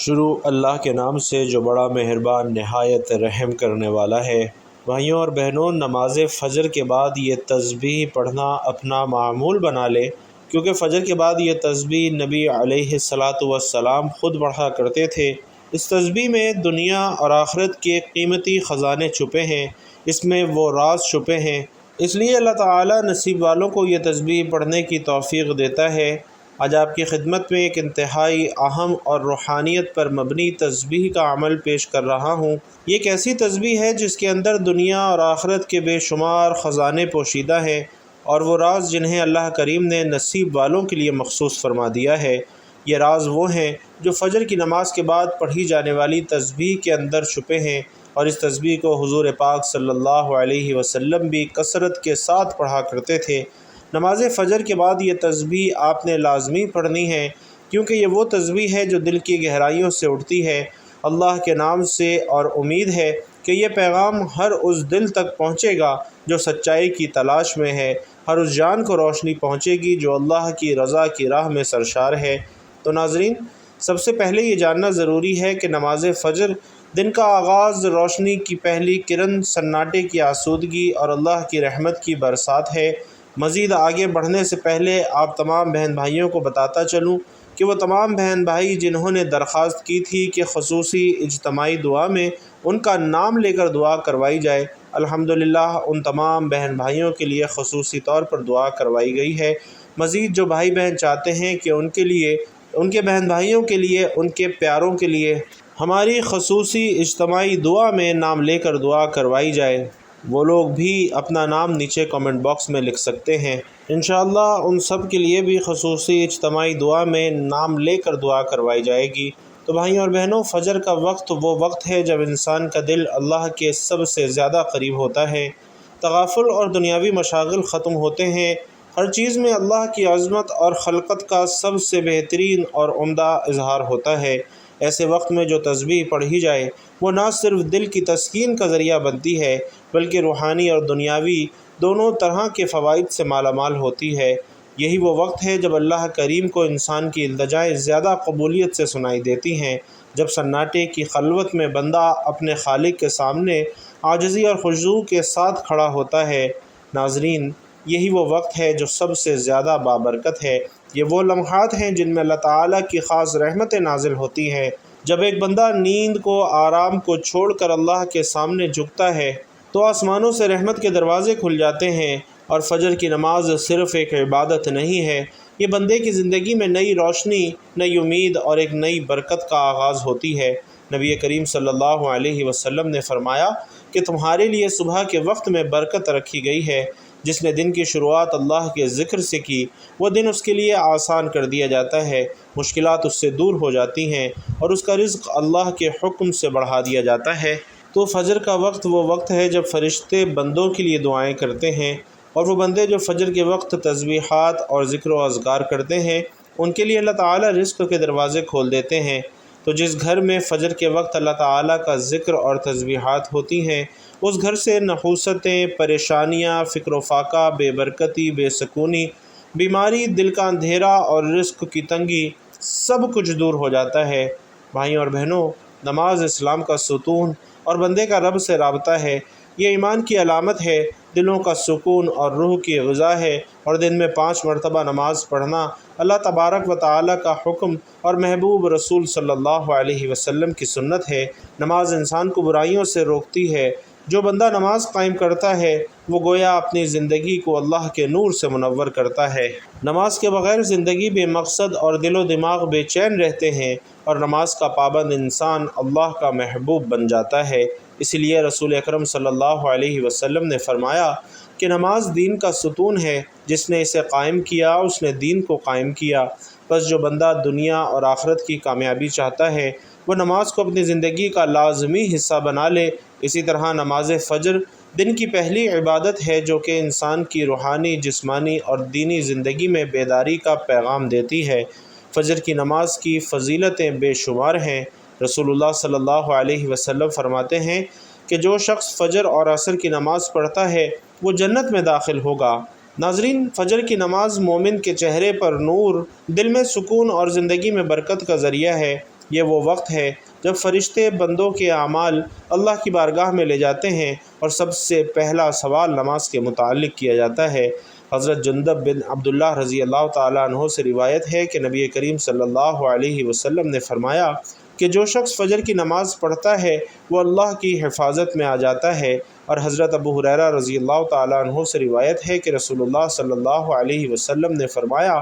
شروع اللہ کے نام سے جو بڑا مہربان نہایت رحم کرنے والا ہے۔ بھائیوں اور بہنوں، نماز فجر کے بعد یہ تسبیح پڑھنا اپنا معمول بنا لیں، کیونکہ فجر کے بعد یہ تسبیح نبی علیہ الصلاۃ والسلام خود پڑھا کرتے تھے۔ اس تسبیح میں دنیا اور آخرت کے قیمتی خزانے چھپے ہیں، اس میں وہ راز چھپے ہیں۔ اس لیے اللہ تعالیٰ نصیب والوں کو یہ تسبیح پڑھنے کی توفیق دیتا ہے۔ آج آپ کی خدمت میں ایک انتہائی اہم اور روحانیت پر مبنی تسبیح کا عمل پیش کر رہا ہوں۔ یہ ایک ایسی تسبیح ہے جس کے اندر دنیا اور آخرت کے بے شمار خزانے پوشیدہ ہیں، اور وہ راز جنہیں اللہ کریم نے نصیب والوں کے لیے مخصوص فرما دیا ہے۔ یہ راز وہ ہیں جو فجر کی نماز کے بعد پڑھی جانے والی تسبیح کے اندر چھپے ہیں، اور اس تسبیح کو حضور پاک صلی اللہ علیہ وسلم بھی کثرت کے ساتھ پڑھا کرتے تھے۔ نماز فجر کے بعد یہ تسبیح آپ نے لازمی پڑھنی ہے، کیونکہ یہ وہ تسبیح ہے جو دل کی گہرائیوں سے اٹھتی ہے اللہ کے نام سے، اور امید ہے کہ یہ پیغام ہر اس دل تک پہنچے گا جو سچائی کی تلاش میں ہے، ہر اس جان کو روشنی پہنچے گی جو اللہ کی رضا کی راہ میں سرشار ہے۔ تو ناظرین، سب سے پہلے یہ جاننا ضروری ہے کہ نماز فجر دن کا آغاز، روشنی کی پہلی کرن، سناٹے کی آسودگی اور اللہ کی رحمت کی برسات ہے۔ مزید آگے بڑھنے سے پہلے آپ تمام بہن بھائیوں کو بتاتا چلوں کہ وہ تمام بہن بھائی جنہوں نے درخواست کی تھی کہ خصوصی اجتماعی دعا میں ان کا نام لے کر دعا کروائی جائے، الحمدللہ ان تمام بہن بھائیوں کے لیے خصوصی طور پر دعا کروائی گئی ہے۔ مزید جو بھائی بہن چاہتے ہیں کہ ان کے لیے، ان کے بہن بھائیوں کے لیے، ان کے پیاروں کے لیے ہماری خصوصی اجتماعی دعا میں نام لے کر دعا کروائی جائے، وہ لوگ بھی اپنا نام نیچے کمنٹ باکس میں لکھ سکتے ہیں۔ انشاءاللہ ان سب کے لیے بھی خصوصی اجتماعی دعا میں نام لے کر دعا کروائی جائے گی۔ تو بھائیوں اور بہنوں، فجر کا وقت وہ وقت ہے جب انسان کا دل اللہ کے سب سے زیادہ قریب ہوتا ہے، تغافل اور دنیاوی مشاغل ختم ہوتے ہیں، ہر چیز میں اللہ کی عظمت اور خلقت کا سب سے بہترین اور عمدہ اظہار ہوتا ہے۔ ایسے وقت میں جو تسبیح پڑھی جائے وہ نہ صرف دل کی تسکین کا ذریعہ بنتی ہے، بلکہ روحانی اور دنیاوی دونوں طرح کے فوائد سے مالا مال ہوتی ہے۔ یہی وہ وقت ہے جب اللہ کریم کو انسان کی التجائیں زیادہ قبولیت سے سنائی دیتی ہیں، جب سناٹے کی خلوت میں بندہ اپنے خالق کے سامنے عاجزی اور خضوع کے ساتھ کھڑا ہوتا ہے۔ ناظرین، یہی وہ وقت ہے جو سب سے زیادہ بابرکت ہے۔ یہ وہ لمحات ہیں جن میں اللہ تعالیٰ کی خاص رحمتیں نازل ہوتی ہیں۔ جب ایک بندہ نیند کو، آرام کو چھوڑ کر اللہ کے سامنے جھکتا ہے تو آسمانوں سے رحمت کے دروازے کھل جاتے ہیں، اور فجر کی نماز صرف ایک عبادت نہیں ہے، یہ بندے کی زندگی میں نئی روشنی، نئی امید اور ایک نئی برکت کا آغاز ہوتی ہے۔ نبی کریم صلی اللہ علیہ وسلم نے فرمایا کہ تمہارے لیے صبح کے وقت میں برکت رکھی گئی ہے، جس نے دن کی شروعات اللہ کے ذکر سے کی، وہ دن اس کے لیے آسان کر دیا جاتا ہے، مشکلات اس سے دور ہو جاتی ہیں، اور اس کا رزق اللہ کے حکم سے بڑھا دیا جاتا ہے۔ تو فجر کا وقت وہ وقت ہے جب فرشتے بندوں کے لیے دعائیں کرتے ہیں، اور وہ بندے جو فجر کے وقت تسبیحات اور ذکر و اذکار کرتے ہیں، ان کے لیے اللہ تعالیٰ رزق کے دروازے کھول دیتے ہیں۔ تو جس گھر میں فجر کے وقت اللہ تعالیٰ کا ذکر اور تسبیحات ہوتی ہیں، اس گھر سے نحوستیں، پریشانیاں، فکر و فاقہ، بے برکتی، بے سکونی، بیماری، دل کا اندھیرا اور رزق کی تنگی، سب کچھ دور ہو جاتا ہے۔ بھائیوں اور بہنوں، نماز اسلام کا ستون اور بندے کا رب سے رابطہ ہے، یہ ایمان کی علامت ہے، دلوں کا سکون اور روح کی غذا ہے، اور دن میں 5 مرتبہ نماز پڑھنا اللہ تبارک و تعالیٰ کا حکم اور محبوب رسول صلی اللہ علیہ وسلم کی سنت ہے۔ نماز انسان کو برائیوں سے روکتی ہے۔ جو بندہ نماز قائم کرتا ہے وہ گویا اپنی زندگی کو اللہ کے نور سے منور کرتا ہے۔ نماز کے بغیر زندگی بے مقصد اور دل و دماغ بے چین رہتے ہیں، اور نماز کا پابند انسان اللہ کا محبوب بن جاتا ہے۔ اسی لیے رسول اکرم صلی اللہ علیہ وسلم نے فرمایا کہ نماز دین کا ستون ہے، جس نے اسے قائم کیا اس نے دین کو قائم کیا۔ بس جو بندہ دنیا اور آخرت کی کامیابی چاہتا ہے وہ نماز کو اپنی زندگی کا لازمی حصہ بنا لے۔ اسی طرح نماز فجر دن کی پہلی عبادت ہے جو کہ انسان کی روحانی، جسمانی اور دینی زندگی میں بیداری کا پیغام دیتی ہے۔ فجر کی نماز کی فضیلتیں بے شمار ہیں۔ رسول اللہ صلی اللہ علیہ وسلم فرماتے ہیں کہ جو شخص فجر اور عصر کی نماز پڑھتا ہے وہ جنت میں داخل ہوگا۔ ناظرین، فجر کی نماز مومن کے چہرے پر نور، دل میں سکون اور زندگی میں برکت کا ذریعہ ہے۔ یہ وہ وقت ہے جب فرشتے بندوں کے اعمال اللہ کی بارگاہ میں لے جاتے ہیں اور سب سے پہلا سوال نماز کے متعلق کیا جاتا ہے۔ حضرت جندب بن عبداللہ رضی اللہ تعالیٰ عنہ سے روایت ہے کہ نبی کریم صلی اللہ علیہ وسلم نے فرمایا کہ جو شخص فجر کی نماز پڑھتا ہے وہ اللہ کی حفاظت میں آ جاتا ہے۔ اور حضرت ابو ہریرہ رضی اللہ تعالیٰ عنہ سے روایت ہے کہ رسول اللہ صلی اللہ علیہ وسلم نے فرمایا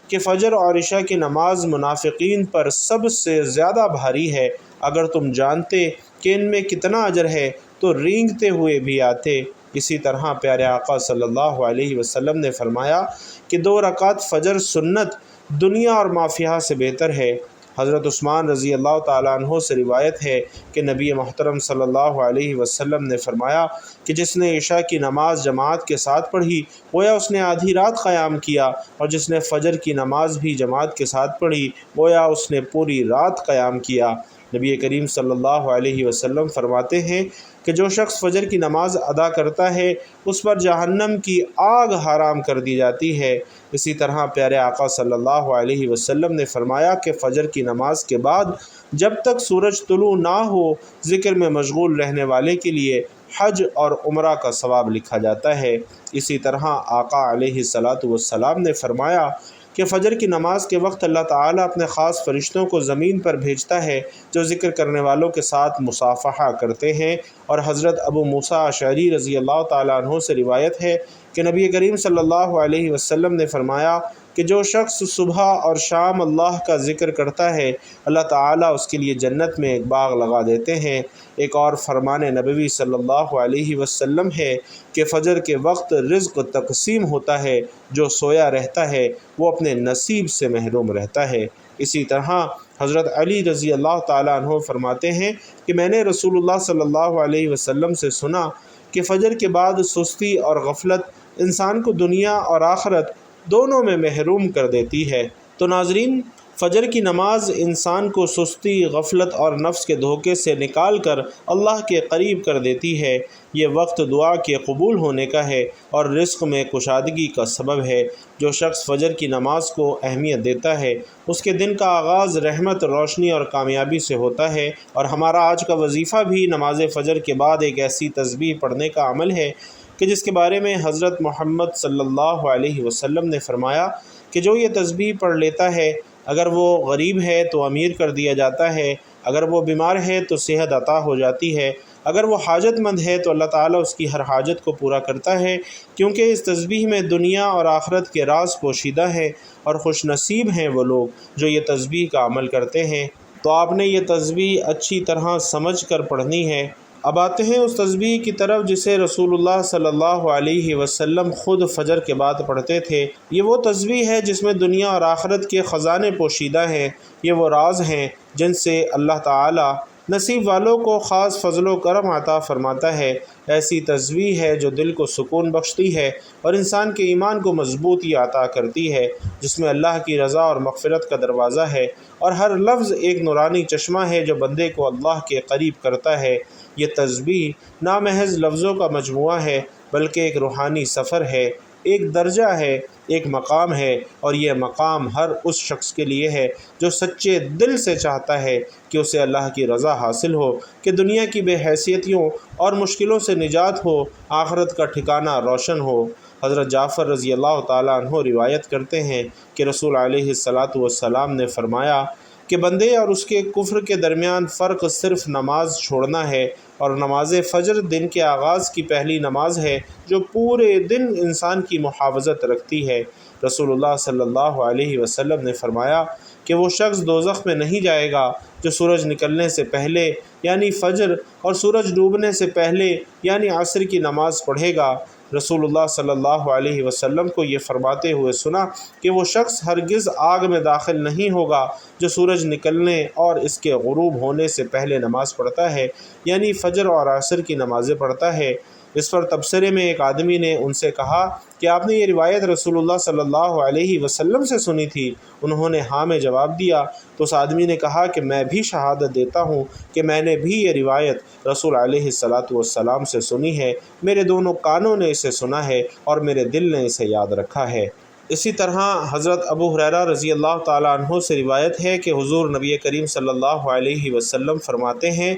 کہ فجر اور عشاء کی نماز منافقین پر سب سے زیادہ بھاری ہے۔ اگر تم جانتے کہ ان میں کتنا اجر ہے تو رینگتے ہوئے بھی آتے۔ اسی طرح پیارے آقا صلی اللہ علیہ وسلم نے فرمایا کہ 2 رکعت فجر سنت دنیا اور ما فیہا سے بہتر ہے۔ حضرت عثمان رضی اللہ تعالیٰ عنہ سے روایت ہے کہ نبی محترم صلی اللہ علیہ وسلم نے فرمایا کہ جس نے عشاء کی نماز جماعت کے ساتھ پڑھی گویا اس نے آدھی رات قیام کیا، اور جس نے فجر کی نماز بھی جماعت کے ساتھ پڑھی گویا اس نے پوری رات قیام کیا۔ نبی کریم صلی اللہ علیہ وسلم فرماتے ہیں کہ جو شخص فجر کی نماز ادا کرتا ہے اس پر جہنم کی آگ حرام کر دی جاتی ہے۔ اسی طرح پیارے آقا صلی اللہ علیہ وسلم نے فرمایا کہ فجر کی نماز کے بعد جب تک سورج طلوع نہ ہو ذکر میں مشغول رہنے والے کے لیے حج اور عمرہ کا ثواب لکھا جاتا ہے۔ اسی طرح آقا علیہ الصلاۃ والسلام نے فرمایا کہ فجر کی نماز کے وقت اللہ تعالیٰ اپنے خاص فرشتوں کو زمین پر بھیجتا ہے جو ذکر کرنے والوں کے ساتھ مصافحہ کرتے ہیں۔ اور حضرت ابو موسیٰ اشعری رضی اللہ تعالیٰ عنہ سے روایت ہے کہ نبی کریم صلی اللہ علیہ وسلم نے فرمایا کہ جو شخص صبح اور شام اللہ کا ذکر کرتا ہے اللہ تعالیٰ اس کے لیے جنت میں ایک باغ لگا دیتے ہیں۔ ایک اور فرمان نبوی صلی اللہ علیہ وسلم ہے کہ فجر کے وقت رزق تقسیم ہوتا ہے، جو سویا رہتا ہے وہ اپنے نصیب سے محروم رہتا ہے۔ اسی طرح حضرت علی رضی اللہ تعالیٰ عنہ فرماتے ہیں کہ میں نے رسول اللہ صلی اللہ علیہ وسلم سے سنا کہ فجر کے بعد سستی اور غفلت انسان کو دنیا اور آخرت دونوں میں محروم کر دیتی ہے۔ تو ناظرین، فجر کی نماز انسان کو سستی، غفلت اور نفس کے دھوکے سے نکال کر اللہ کے قریب کر دیتی ہے۔ یہ وقت دعا کے قبول ہونے کا ہے اور رزق میں کشادگی کا سبب ہے۔ جو شخص فجر کی نماز کو اہمیت دیتا ہے اس کے دن کا آغاز رحمت، روشنی اور کامیابی سے ہوتا ہے۔ اور ہمارا آج کا وظیفہ بھی نماز فجر کے بعد ایک ایسی تسبیح پڑھنے کا عمل ہے کہ جس کے بارے میں حضرت محمد صلی اللہ علیہ وسلم نے فرمایا کہ جو یہ تسبیح پڑھ لیتا ہے اگر وہ غریب ہے تو امیر کر دیا جاتا ہے، اگر وہ بیمار ہے تو صحت عطا ہو جاتی ہے، اگر وہ حاجت مند ہے تو اللہ تعالیٰ اس کی ہر حاجت کو پورا کرتا ہے، کیونکہ اس تسبیح میں دنیا اور آخرت کے راز پوشیدہ ہیں، اور خوش نصیب ہیں وہ لوگ جو یہ تسبیح کا عمل کرتے ہیں۔ تو آپ نے یہ تسبیح اچھی طرح سمجھ کر پڑھنی ہے۔ اب آتے ہیں اس تسبیح کی طرف جسے رسول اللہ صلی اللہ علیہ وسلم خود فجر کے بعد پڑھتے تھے۔ یہ وہ تسبیح ہے جس میں دنیا اور آخرت کے خزانے پوشیدہ ہیں۔ یہ وہ راز ہیں جن سے اللہ تعالیٰ نصیب والوں کو خاص فضل و کرم عطا فرماتا ہے۔ ایسی تسبیح ہے جو دل کو سکون بخشتی ہے اور انسان کے ایمان کو مضبوطی عطا کرتی ہے، جس میں اللہ کی رضا اور مغفرت کا دروازہ ہے، اور ہر لفظ ایک نورانی چشمہ ہے جو بندے کو اللہ کے قریب کرتا ہے۔ یہ تسبیح نہ محض لفظوں کا مجموعہ ہے بلکہ ایک روحانی سفر ہے، ایک درجہ ہے، ایک مقام ہے، اور یہ مقام ہر اس شخص کے لیے ہے جو سچے دل سے چاہتا ہے کہ اسے اللہ کی رضا حاصل ہو، کہ دنیا کی بے حیثیتیوں اور مشکلوں سے نجات ہو، آخرت کا ٹھکانہ روشن ہو۔ حضرت جعفر رضی اللہ تعالیٰ عنہ روایت کرتے ہیں کہ رسول علیہ الصلاۃ والسلام نے فرمایا کہ بندے اور اس کے کفر کے درمیان فرق صرف نماز چھوڑنا ہے، اور نماز فجر دن کے آغاز کی پہلی نماز ہے جو پورے دن انسان کی محافظت رکھتی ہے۔ رسول اللہ صلی اللہ علیہ وسلم نے فرمایا کہ وہ شخص دوزخ میں نہیں جائے گا جو سورج نکلنے سے پہلے یعنی فجر اور سورج ڈوبنے سے پہلے یعنی عصر کی نماز پڑھے گا۔ رسول اللہ صلی اللہ علیہ وسلم کو یہ فرماتے ہوئے سنا کہ وہ شخص ہرگز آگ میں داخل نہیں ہوگا جو سورج نکلنے اور اس کے غروب ہونے سے پہلے نماز پڑھتا ہے، یعنی فجر اور عصر کی نمازیں پڑھتا ہے۔ اس پر تبصرے میں ایک آدمی نے ان سے کہا کہ آپ نے یہ روایت رسول اللہ صلی اللہ علیہ وسلم سے سنی تھی؟ انہوں نے ہاں میں جواب دیا تو اس آدمی نے کہا کہ میں بھی شہادت دیتا ہوں کہ میں نے بھی یہ روایت رسول علیہ الصلاۃ والسلام سے سنی ہے، میرے دونوں کانوں نے اسے سنا ہے اور میرے دل نے اسے یاد رکھا ہے۔ اسی طرح حضرت ابو ہریرہ رضی اللہ تعالیٰ عنہ سے روایت ہے کہ حضور نبی کریم صلی اللہ علیہ وسلم فرماتے ہیں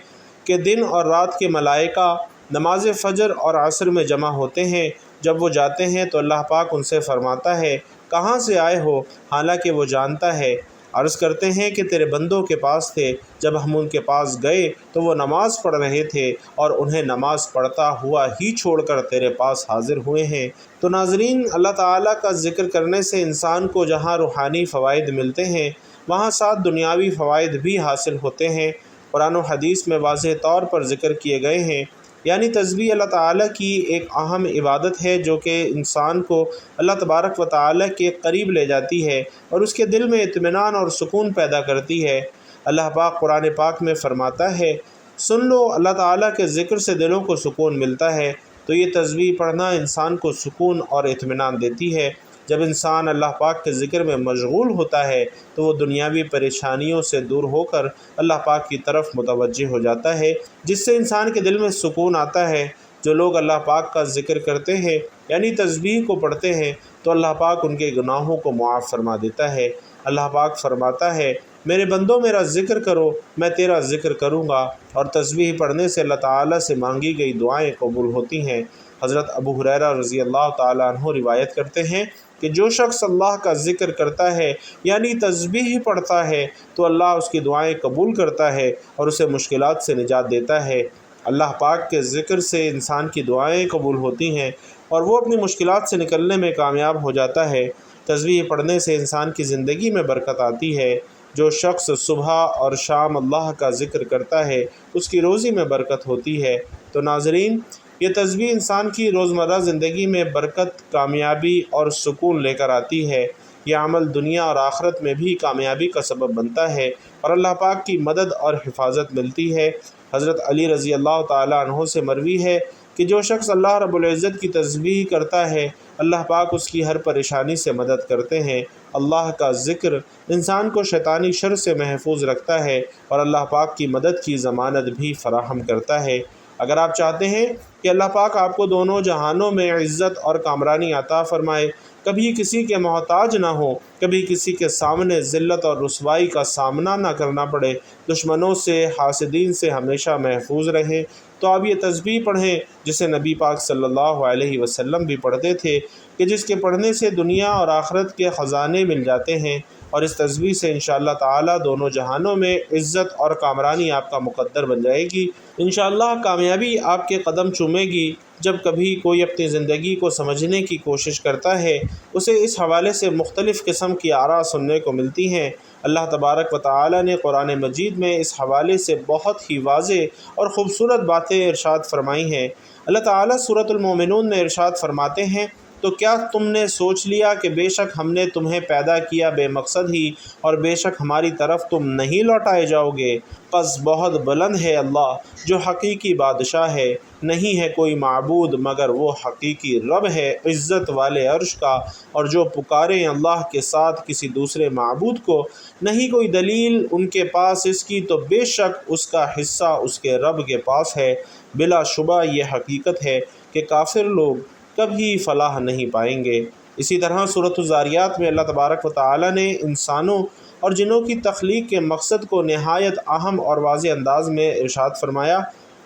کہ دن اور رات کے ملائکہ نماز فجر اور عصر میں جمع ہوتے ہیں۔ جب وہ جاتے ہیں تو اللہ پاک ان سے فرماتا ہے کہاں سے آئے ہو، حالانکہ وہ جانتا ہے۔ عرض کرتے ہیں کہ تیرے بندوں کے پاس تھے، جب ہم ان کے پاس گئے تو وہ نماز پڑھ رہے تھے اور انہیں نماز پڑھتا ہوا ہی چھوڑ کر تیرے پاس حاضر ہوئے ہیں۔ تو ناظرین، اللہ تعالیٰ کا ذکر کرنے سے انسان کو جہاں روحانی فوائد ملتے ہیں وہاں ساتھ دنیاوی فوائد بھی حاصل ہوتے ہیں۔ قرآن و حدیث میں واضح طور پر ذکر کیے گئے ہیں، یعنی تسبیح اللہ تعالیٰ کی ایک اہم عبادت ہے جو کہ انسان کو اللہ تبارک و تعالیٰ کے قریب لے جاتی ہے اور اس کے دل میں اطمینان اور سکون پیدا کرتی ہے۔ اللہ پاک قرآن پاک میں فرماتا ہے، سن لو، اللہ تعالیٰ کے ذکر سے دلوں کو سکون ملتا ہے۔ تو یہ تسبیح پڑھنا انسان کو سکون اور اطمینان دیتی ہے۔ جب انسان اللہ پاک کے ذکر میں مشغول ہوتا ہے تو وہ دنیاوی پریشانیوں سے دور ہو کر اللہ پاک کی طرف متوجہ ہو جاتا ہے، جس سے انسان کے دل میں سکون آتا ہے۔ جو لوگ اللہ پاک کا ذکر کرتے ہیں یعنی تسبیح کو پڑھتے ہیں تو اللہ پاک ان کے گناہوں کو معاف فرما دیتا ہے۔ اللہ پاک فرماتا ہے، میرے بندوں میرا ذکر کرو، میں تیرا ذکر کروں گا، اور تسبیح پڑھنے سے اللہ تعالیٰ سے مانگی گئی دعائیں قبول ہوتی ہیں۔ حضرت ابو ہریرہ رضی اللہ تعالیٰ عنہ روایت کرتے ہیں کہ جو شخص اللہ کا ذکر کرتا ہے یعنی تسبیح پڑھتا ہے تو اللہ اس کی دعائیں قبول کرتا ہے اور اسے مشکلات سے نجات دیتا ہے۔ اللہ پاک کے ذکر سے انسان کی دعائیں قبول ہوتی ہیں اور وہ اپنی مشکلات سے نکلنے میں کامیاب ہو جاتا ہے۔ تسبیح پڑھنے سے انسان کی زندگی میں برکت آتی ہے۔ جو شخص صبح اور شام اللہ کا ذکر کرتا ہے اس کی روزی میں برکت ہوتی ہے۔ تو ناظرین، یہ تسبیح انسان کی روزمرہ زندگی میں برکت، کامیابی اور سکون لے کر آتی ہے۔ یہ عمل دنیا اور آخرت میں بھی کامیابی کا سبب بنتا ہے اور اللہ پاک کی مدد اور حفاظت ملتی ہے۔ حضرت علی رضی اللہ تعالیٰ عنہ سے مروی ہے کہ جو شخص اللہ رب العزت کی تسبیح کرتا ہے اللہ پاک اس کی ہر پریشانی سے مدد کرتے ہیں۔ اللہ کا ذکر انسان کو شیطانی شر سے محفوظ رکھتا ہے اور اللہ پاک کی مدد کی ضمانت بھی فراہم کرتا ہے۔ اگر آپ چاہتے ہیں کہ اللہ پاک آپ کو دونوں جہانوں میں عزت اور کامرانی عطا فرمائے، کبھی کسی کے محتاج نہ ہو، کبھی کسی کے سامنے ذلت اور رسوائی کا سامنا نہ کرنا پڑے، دشمنوں سے، حاسدین سے ہمیشہ محفوظ رہیں، تو آپ یہ تسبیح پڑھیں جسے نبی پاک صلی اللہ علیہ وسلم بھی پڑھتے تھے کہ جس کے پڑھنے سے دنیا اور آخرت کے خزانے مل جاتے ہیں، اور اس تسبیح سے انشاءاللہ تعالی دونوں جہانوں میں عزت اور کامرانی آپ کا مقدر بن جائے گی۔ انشاءاللہ کامیابی آپ کے قدم چومے گی۔ جب کبھی کوئی اپنی زندگی کو سمجھنے کی کوشش کرتا ہے اسے اس حوالے سے مختلف قسم کی آراء سننے کو ملتی ہیں۔ اللہ تبارک و تعالی نے قرآن مجید میں اس حوالے سے بہت ہی واضح اور خوبصورت باتیں ارشاد فرمائی ہیں۔ اللہ تعالی سورۃ المومنون میں ارشاد فرماتے ہیں، تو کیا تم نے سوچ لیا کہ بے شک ہم نے تمہیں پیدا کیا بے مقصد ہی، اور بے شک ہماری طرف تم نہیں لوٹائے جاؤ گے؟ پس بہت بلند ہے اللہ جو حقیقی بادشاہ ہے، نہیں ہے کوئی معبود مگر وہ حقیقی رب ہے عزت والے عرش کا، اور جو پکاریں اللہ کے ساتھ کسی دوسرے معبود کو، نہیں کوئی دلیل ان کے پاس اس کی، تو بے شک اس کا حصہ اس کے رب کے پاس ہے۔ بلا شبہ یہ حقیقت ہے کہ کافر لوگ کبھی فلاح نہیں پائیں گے۔ اسی طرح سورۃ الذاریات میں اللہ تبارک و تعالی نے انسانوں اور جنوں کی تخلیق کے مقصد کو نہایت اہم اور واضح انداز میں ارشاد فرمایا۔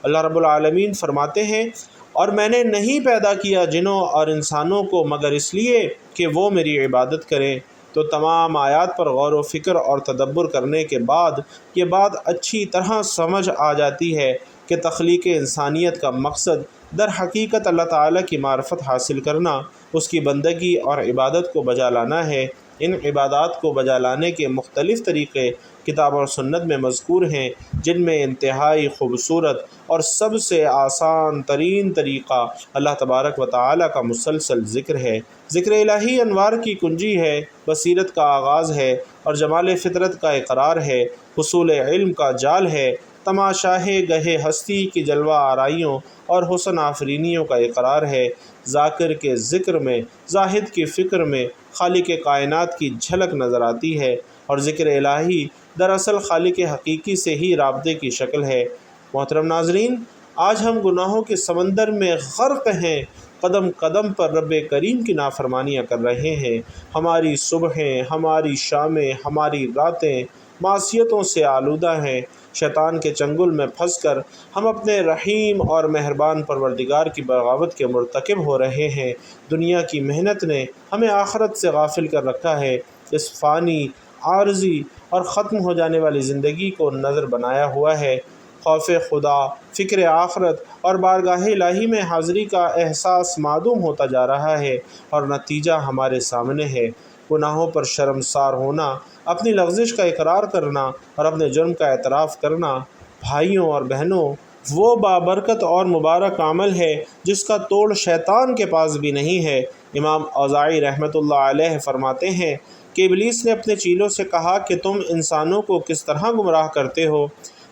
اللہ رب العالمین فرماتے ہیں، اور میں نے نہیں پیدا کیا جنوں اور انسانوں کو مگر اس لیے کہ وہ میری عبادت کریں۔ تو تمام آیات پر غور و فکر اور تدبر کرنے کے بعد یہ بات اچھی طرح سمجھ آ جاتی ہے کہ تخلیق انسانیت کا مقصد در حقیقت اللہ تعالیٰ کی معرفت حاصل کرنا، اس کی بندگی اور عبادت کو بجا لانا ہے۔ ان عبادات کو بجا لانے کے مختلف طریقے کتاب اور سنت میں مذکور ہیں، جن میں انتہائی خوبصورت اور سب سے آسان ترین طریقہ اللہ تبارک و تعالیٰ کا مسلسل ذکر ہے۔ ذکر الہی انوار کی کنجی ہے، بصیرت کا آغاز ہے اور جمال فطرت کا اقرار ہے، حصول علم کا جال ہے، تماشاہ گہے ہستی کی جلوہ آرائیوں اور حسن آفرینیوں کا اقرار ہے۔ ذاکر کے ذکر میں، زاہد کی فکر میں خالق کائنات کی جھلک نظر آتی ہے، اور ذکر الہی دراصل خالق حقیقی سے ہی رابطے کی شکل ہے۔ محترم ناظرین، آج ہم گناہوں کے سمندر میں غرق ہیں، قدم قدم پر رب کریم کی نافرمانیاں کر رہے ہیں۔ ہماری صبحیں، ہماری شامیں، ہماری راتیں معصیتوں سے آلودہ ہیں۔ شیطان کے چنگل میں پھنس کر ہم اپنے رحیم اور مہربان پروردگار کی بغاوت کے مرتکب ہو رہے ہیں۔ دنیا کی محنت نے ہمیں آخرت سے غافل کر رکھا ہے۔ اس فانی، عارضی اور ختم ہو جانے والی زندگی کو نظر بنایا ہوا ہے۔ خوف خدا، فکر آخرت اور بارگاہ الہی میں حاضری کا احساس معدوم ہوتا جا رہا ہے، اور نتیجہ ہمارے سامنے ہے۔ گناہوں پر شرمسار ہونا، اپنی لغزش کا اقرار کرنا اور اپنے جرم کا اعتراف کرنا، بھائیوں اور بہنوں، وہ بابرکت اور مبارک عمل ہے جس کا توڑ شیطان کے پاس بھی نہیں ہے۔ امام اوزاعی رحمۃ اللہ علیہ فرماتے ہیں کہ ابلیس نے اپنے چیلوں سے کہا کہ تم انسانوں کو کس طرح گمراہ کرتے ہو؟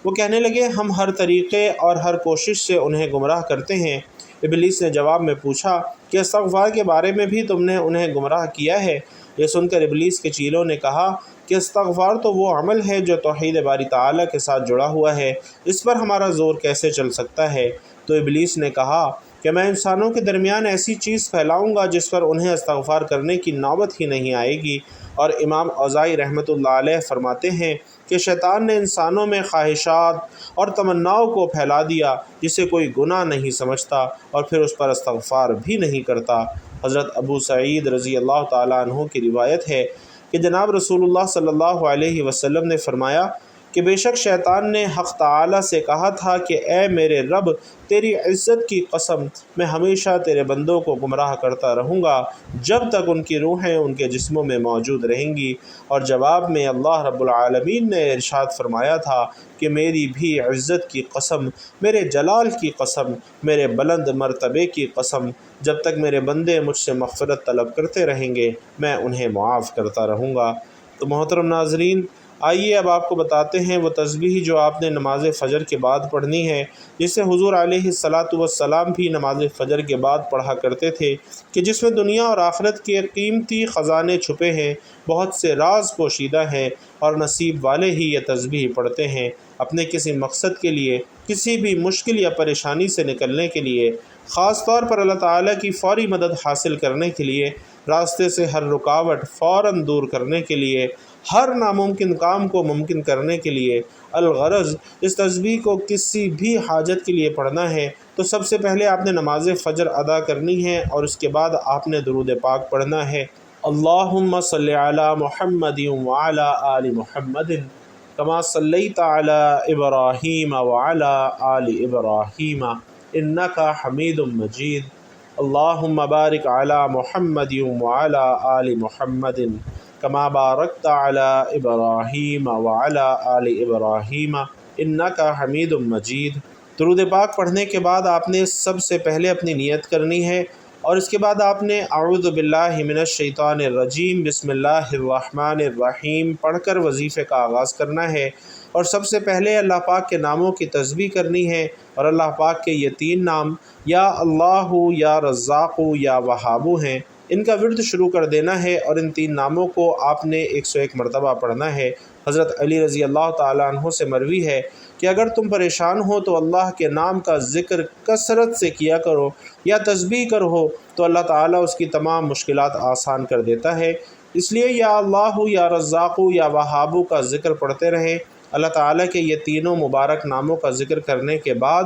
وہ کہنے لگے، ہم ہر طریقے اور ہر کوشش سے انہیں گمراہ کرتے ہیں۔ ابلیس نے جواب میں پوچھا کہ استغفار کے بارے میں بھی تم نے انہیں گمراہ کیا ہے؟ یہ سن کر ابلیس کے چیلوں نے کہا کہ استغفار تو وہ عمل ہے جو توحید باری تعالیٰ کے ساتھ جڑا ہوا ہے، اس پر ہمارا زور کیسے چل سکتا ہے؟ تو ابلیس نے کہا کہ میں انسانوں کے درمیان ایسی چیز پھیلاؤں گا جس پر انہیں استغفار کرنے کی نوبت ہی نہیں آئے گی۔ اور امام اوزاعی رحمۃ اللہ علیہ فرماتے ہیں کہ شیطان نے انسانوں میں خواہشات اور تمناؤں کو پھیلا دیا جسے کوئی گناہ نہیں سمجھتا اور پھر اس پر استغفار بھی نہیں کرتا۔ حضرت ابو سعید رضی اللہ تعالیٰ عنہ کی روایت ہے کہ جناب رسول اللہ صلی اللہ علیہ وسلم نے فرمایا کہ بے شک شیطان نے حق تعالیٰ سے کہا تھا کہ اے میرے رب، تیری عزت کی قسم، میں ہمیشہ تیرے بندوں کو گمراہ کرتا رہوں گا جب تک ان کی روحیں ان کے جسموں میں موجود رہیں گی۔ اور جواب میں اللہ رب العالمین نے ارشاد فرمایا تھا کہ میری بھی عزت کی قسم، میرے جلال کی قسم، میرے بلند مرتبے کی قسم، جب تک میرے بندے مجھ سے مغفرت طلب کرتے رہیں گے میں انہیں معاف کرتا رہوں گا۔ تو محترم ناظرین، آئیے اب آپ کو بتاتے ہیں وہ تسبیح جو آپ نے نماز فجر کے بعد پڑھنی ہے، جسے حضور علیہ الصلاۃ والسلام بھی نماز فجر کے بعد پڑھا کرتے تھے، کہ جس میں دنیا اور آخرت کے قیمتی خزانے چھپے ہیں، بہت سے راز پوشیدہ ہیں، اور نصیب والے ہی یہ تسبیح پڑھتے ہیں اپنے کسی مقصد کے لیے، کسی بھی مشکل یا پریشانی سے نکلنے کے لیے، خاص طور پر اللہ تعالیٰ کی فوری مدد حاصل کرنے کے لیے، راستے سے ہر رکاوٹ فوراً دور کرنے کے لیے، ہر ناممکن کام کو ممکن کرنے کے لیے۔ الغرض اس تسبیح کو کسی بھی حاجت کے لیے پڑھنا ہے تو سب سے پہلے آپ نے نماز فجر ادا کرنی ہے، اور اس کے بعد آپ نے درود پاک پڑھنا ہے۔ اللہم صلی علی محمد وعلی آل محمد کما صلیت علی ابراہیم وعلی آل ابراہیم انک حمید مجید۔ اللہم بارک علی محمد وعلی آل محمد کما بارکت علی ابراہیم وعلی آل ابراہیم انک حمید مجید۔ درود پاک پڑھنے کے بعد آپ نے سب سے پہلے اپنی نیت کرنی ہے، اور اس کے بعد آپ نے اعوذ باللہ من الشیطان الرجیم بسم اللہ الرحمن الرحیم پڑھ کر وظیفے کا آغاز کرنا ہے، اور سب سے پہلے اللہ پاک کے ناموں کی تسبیح کرنی ہے، اور اللہ پاک کے یہ 3 نام یا اللہ، یا رزاق، یا وہاب ہیں، ان کا ورد شروع کر دینا ہے، اور ان 3 ناموں کو آپ نے 101 مرتبہ پڑھنا ہے۔ حضرت علی رضی اللہ تعالیٰ عنہ سے مروی ہے کہ اگر تم پریشان ہو تو اللہ کے نام کا ذکر کثرت سے کیا کرو، یا تسبیح کرو تو اللہ تعالیٰ اس کی تمام مشکلات آسان کر دیتا ہے۔ اس لیے یا اللہ، یا رزاق، یا وہاب کا ذکر پڑھتے رہیں۔ اللہ تعالیٰ کے یہ تینوں مبارک ناموں کا ذکر کرنے کے بعد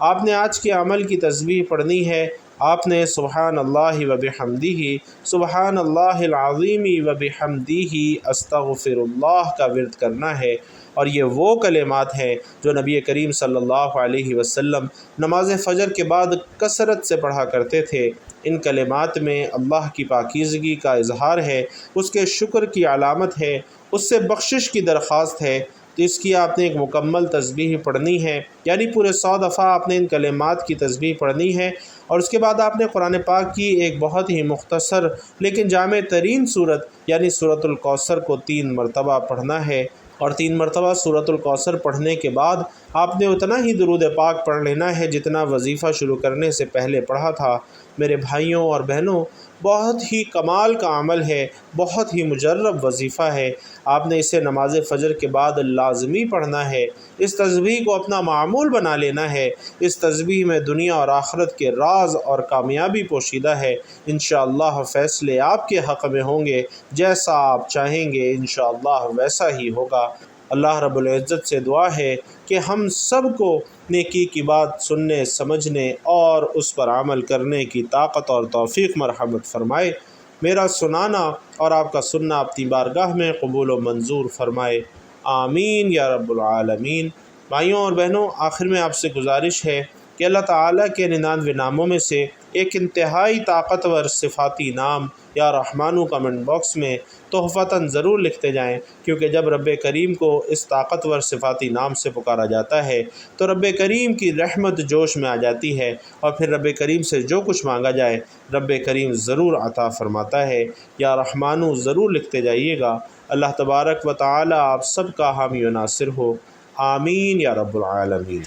آپ نے آج کے عمل کی تسبیح پڑھنی ہے۔ آپ نے سبحان اللہ و بحمدہ، سبحان اللہ العظیم و بحمدہ، استغفر اللہ کا ورد کرنا ہے، اور یہ وہ کلمات ہیں جو نبی کریم صلی اللہ علیہ وسلم نماز فجر کے بعد کثرت سے پڑھا کرتے تھے۔ ان کلمات میں اللہ کی پاکیزگی کا اظہار ہے، اس کے شکر کی علامت ہے، اس سے بخشش کی درخواست ہے، تو اس کی آپ نے ایک مکمل تسبیح پڑھنی ہے، یعنی پورے 100 دفعہ آپ نے ان کلمات کی تسبیح پڑھنی ہے، اور اس کے بعد آپ نے قرآن پاک کی ایک بہت ہی مختصر لیکن جامع ترین صورت یعنی سورۃ الکوثر کو 3 مرتبہ پڑھنا ہے، اور 3 مرتبہ سورۃ الکوثر پڑھنے کے بعد آپ نے اتنا ہی درود پاک پڑھ لینا ہے جتنا وظیفہ شروع کرنے سے پہلے پڑھا تھا۔ میرے بھائیوں اور بہنوں، بہت ہی کمال کا عمل ہے، بہت ہی مجرب وظیفہ ہے۔ آپ نے اسے نماز فجر کے بعد لازمی پڑھنا ہے۔ اس تسبیح کو اپنا معمول بنا لینا ہے۔ اس تسبیح میں دنیا اور آخرت کے راز اور کامیابی پوشیدہ ہے۔ انشاءاللہ فیصلے آپ کے حق میں ہوں گے، جیسا آپ چاہیں گے انشاءاللہ ویسا ہی ہوگا۔ اللہ رب العزت سے دعا ہے کہ ہم سب کو نیکی کی بات سننے، سمجھنے اور اس پر عمل کرنے کی طاقت اور توفیق مرحمت فرمائے۔ میرا سنانا اور آپ کا سننا اپنی بارگاہ میں قبول و منظور فرمائے، آمین یا رب العالمین۔ بھائیوں اور بہنوں، آخر میں آپ سے گزارش ہے کہ اللہ تعالیٰ کے 99 ناموں میں سے ایک انتہائی طاقتور صفاتی نام یا رحمانو کمنٹ باکس میں تحفتاً ضرور لکھتے جائیں، کیونکہ جب رب کریم کو اس طاقتور صفاتی نام سے پکارا جاتا ہے تو رب کریم کی رحمت جوش میں آ جاتی ہے، اور پھر رب کریم سے جو کچھ مانگا جائے رب کریم ضرور عطا فرماتا ہے۔ یا رحمانو ضرور لکھتے جائیے گا۔ اللہ تبارک و تعالی آپ سب کا حامی و ناصر ہو، آمین یا رب العالمین۔